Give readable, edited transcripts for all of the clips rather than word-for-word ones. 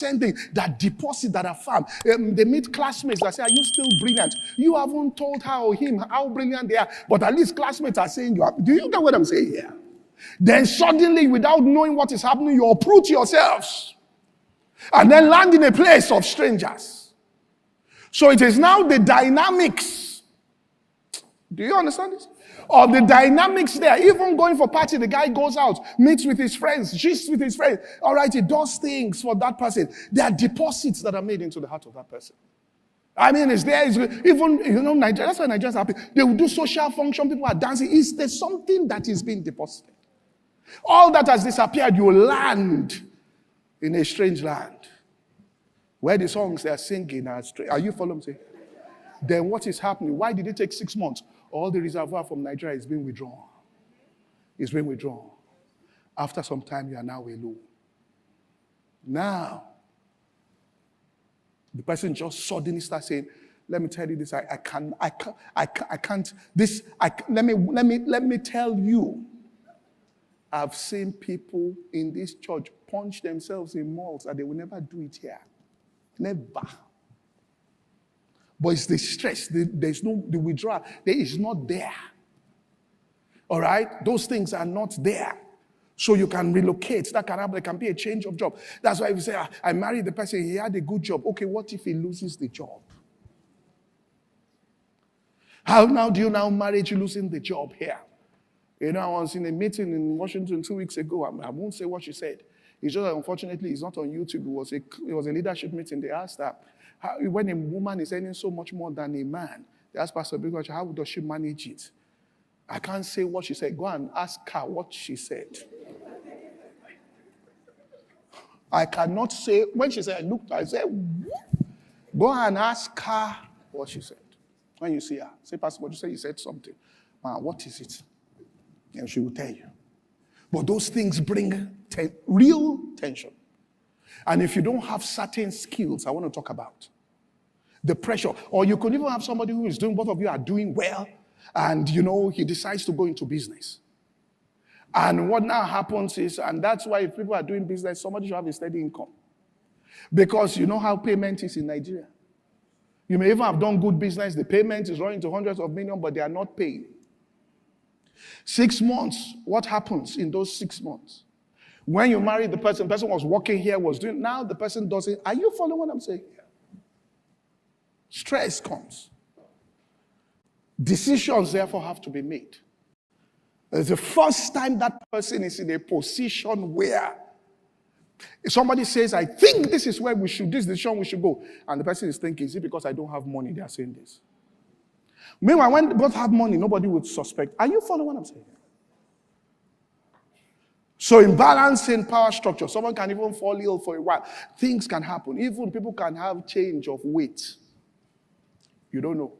thing that deposit, that affirm. They meet classmates that say, are you still brilliant? You haven't told her or him how brilliant they are, but at least classmates are saying you are. Do you get what I'm saying here? Then suddenly, without knowing what is happening, you uproot yourselves and then land in a place of strangers. So it is now the dynamics. Do you understand this? Of the dynamics there. Even going for party, the guy goes out, meets with his friends, gists with his friends. All right, he does things for that person. There are deposits that are made into the heart of that person. I mean, even Nigeria, that's why Nigerians are happy. They will do social function, people are dancing. There's something that is being deposited. All that has disappeared, you land in a strange land where the songs they are singing are strange. Are you following me? Then what is happening? Why did it take 6 months? All the reservoir from Nigeria is being withdrawn. It's being withdrawn. After some time, you are now alone. Now, the person just suddenly starts saying, let me tell you this, I can't, let me tell you, I've seen people in this church punch themselves in malls and they will never do it here. Never. But it's the stress. There's no, the withdrawal. There is not there. All right? Those things are not there. So you can relocate. That can happen. There can be a change of job. That's why if you say, I married the person, he had a good job. Okay, what if he loses the job? How now do you now manage losing the job here? You know, I was in a meeting in Washington 2 weeks ago. I won't say what she said. It's just that unfortunately, it's not on YouTube. It was a leadership meeting. They asked her, when a woman is earning so much more than a man, they asked Pastor Bigwatch, how does she manage it? I can't say what she said. Go and ask her what she said. I cannot say, when she said, I looked, I said, what? Go and ask her what she said. When you see her, say, Pastor, what you say? You said something. What is it? And she will tell you. But those things bring real tension. And if you don't have certain skills, I want to talk about the pressure. Or you could even have somebody who is doing, both of you are doing well, and he decides to go into business. And what now happens is, and that's why if people are doing business, somebody should have a steady income. Because you know how payment is in Nigeria. You may even have done good business, the payment is running to hundreds of millions, but they are not paying. 6 months, what happens in those 6 months? When you marry the person was working here, was doing, now the person doesn't. Are you following what I'm saying? Stress comes. Decisions, therefore, have to be made. It's the first time that person is in a position where if somebody says, I think this is where this decision we should go, and the person is thinking, is it because I don't have money they are saying this? Meanwhile, when both have money, nobody would suspect. Are you following what I'm saying? So imbalance in power structure. Someone can even fall ill for a while. Things can happen. Even people can have change of weight. You don't know.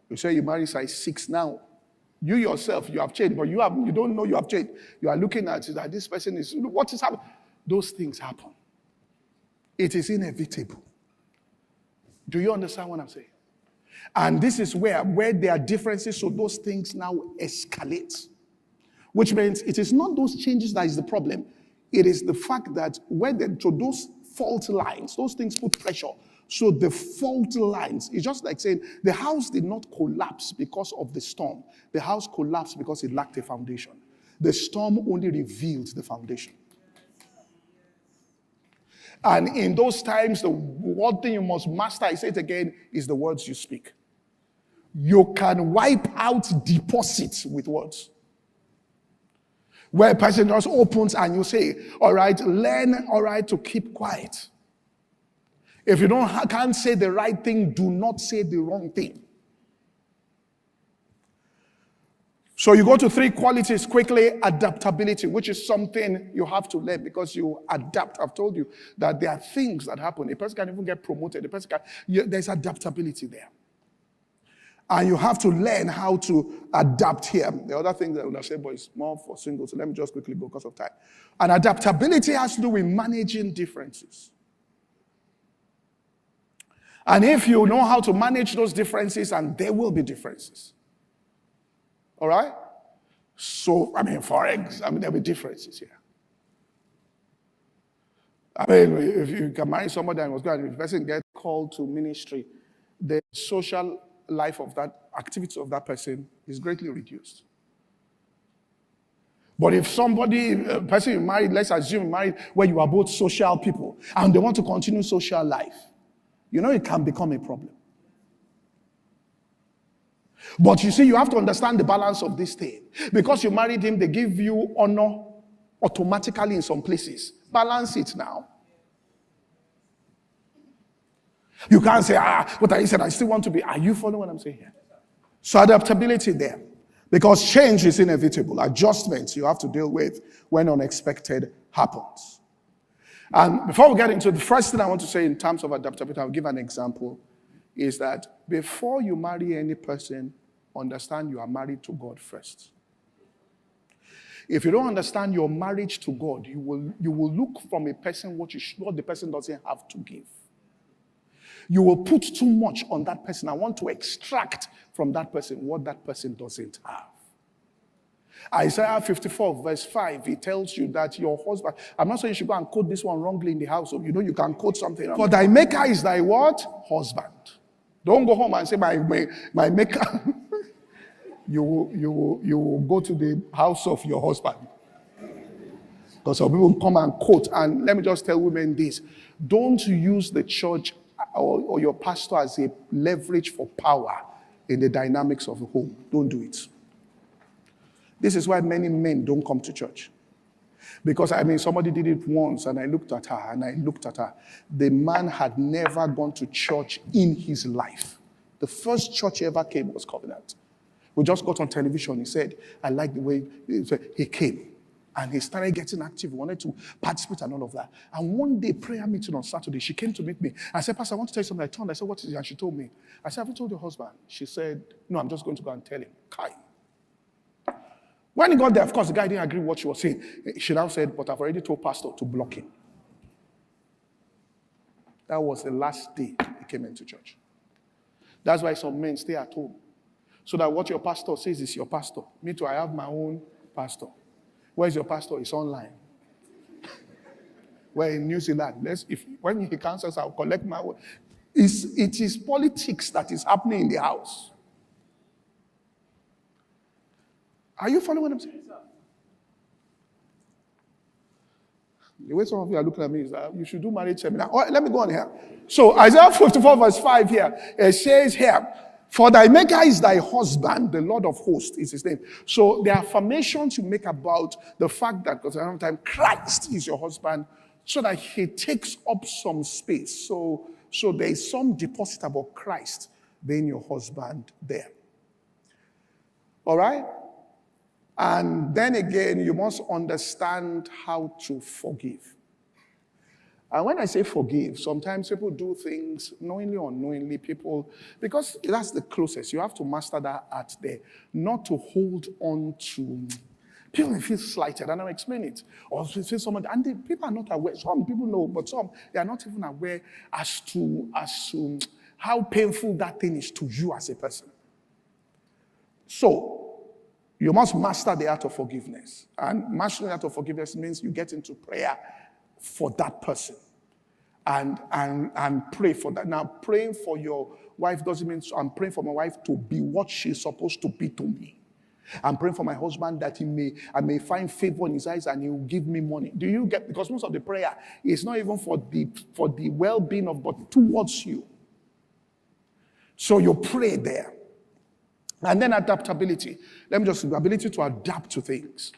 You say you marry size 6 now. You yourself, you have changed, but you don't know you have changed. You are looking at it that this person is, what is happening? Those things happen. It is inevitable. Do you understand what I'm saying? And this is where there are differences, so those things now escalate. Which means it is not those changes that is the problem. It is the fact that so those fault lines, those things put pressure. So the fault lines, it's just like saying the house did not collapse because of the storm. The house collapsed because it lacked a foundation. The storm only revealed the foundation. And in those times, the one thing you must master, I say it again, is the words you speak. You can wipe out deposits with words. Where a person just opens and you say, all right, learn, all right, to keep quiet. If you can't say the right thing, do not say the wrong thing. So you go to 3 qualities quickly. Adaptability, which is something you have to learn because you adapt. I've told you that there are things that happen. A person can even get promoted. There's adaptability there. And you have to learn how to adapt here. The other thing that I would have said, but it's more for singles, so let me just quickly go because of time. And adaptability has to do with managing differences. And if you know how to manage those differences, and there will be differences. All right? So, there'll be differences here. I mean, if you can marry somebody and was good, if the person gets called to ministry, the social life of that activity of that person is greatly reduced. But if somebody, a person you married, let's assume you married where you are both social people and they want to continue social life, it can become a problem. But you see, you have to understand the balance of this thing. Because you married him, they give you honor automatically in some places. Balance it now. You can't say, what I said, I still want to be. Are you following what I'm saying here? So adaptability there. Because change is inevitable. Adjustments you have to deal with when unexpected happens. And before we get into the first thing I want to say in terms of adaptability, I'll give an example, is that before you marry any person, understand you are married to God first. If you don't understand your marriage to God, you will look from a person what the person doesn't have to give. You will put too much on that person. I want to extract from that person what that person doesn't have. Isaiah 54 verse 5, it tells you that your husband, I'm not saying you should go and quote this one wrongly in the house. You can quote something. For thy maker is thy what? Husband. Don't go home and say my maker. You will go to the house of your husband. Because some people come and quote, and let me just tell women this. Don't use the church or your pastor as a leverage for power in the dynamics of the home. Don't do it. This is why many men don't come to church. Because, somebody did it once, and I looked at her. The man had never gone to church in his life. The first church he ever came was Covenant. We just got on television. He said, I like the way he came. And he started getting active. He wanted to participate and all of that. And one day, prayer meeting on Saturday, she came to meet me. I said, Pastor, I want to tell you something. I turned. I said, what is it? And she told me. I said, have you told your husband? She said, no, I'm just going to go and tell him. Kai. When he got there, of course, the guy didn't agree with what she was saying. She now said, but I've already told Pastor to block him. That was the last day he came into church. That's why some men stay at home. So that what your pastor says is your pastor. Me too, I have my own pastor. Where's your pastor? It's online. We're in New Zealand. When he cancels, I'll collect my own. It is politics that is happening in the house. Are you following what I'm saying? The way some of you are looking at me is that you should do marriage seminar. Oh, let me go on here. So Isaiah 54 verse 5 here, it says here, for thy maker is thy husband, the Lord of hosts is his name. So the affirmations you make about the fact that, because another time, Christ is your husband, so that he takes up some space. So there is some deposit about Christ being your husband there. All right? And then again, you must understand how to forgive. And when I say forgive, sometimes people do things knowingly or unknowingly, because that's the closest. You have to master that art there. Not to hold on to, people may feel slighted, and I'll explain it. Or say someone, and people are not aware. Some people know, but some, they are not even aware as to how painful that thing is to you as a person. So, you must master the art of forgiveness. And mastering the art of forgiveness means you get into prayer for that person and pray for that. Now, praying for your wife doesn't mean I'm praying for my wife to be what she's supposed to be to me. I'm praying for my husband that I may find favor in his eyes and he will give me money. Do you get? Because most of the prayer is not even for the well-being of, but towards you. So you pray there. And then adaptability. Let me just say, the ability to adapt to things.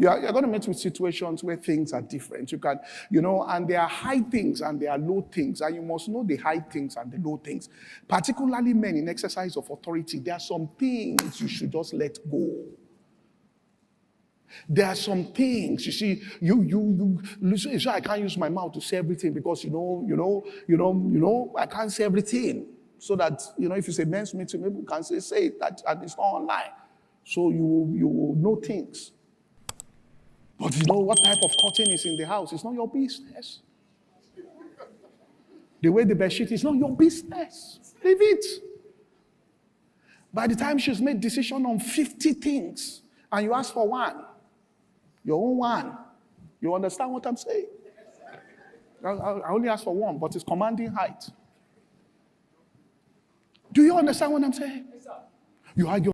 You're going to meet with situations where things are different. You can, and there are high things and there are low things. And you must know the high things and the low ththings. Particularly men in exercise of authority, there are some things you should just let go. There are some things, you see, so I can't use my mouth to say everything because, I can't say everything. So that, if you say men's meeting, maybe you can say it, that, and it's not online. So you will know things. But what type of curtain is in the house? It's not your business. The way the bedsheet is not your business. Leave it. By the time she's made decision on 50 things, and you ask for one, your own one, you understand what I'm saying? I only asked for one, but it's commanding height. Do you understand what I'm saying? You argue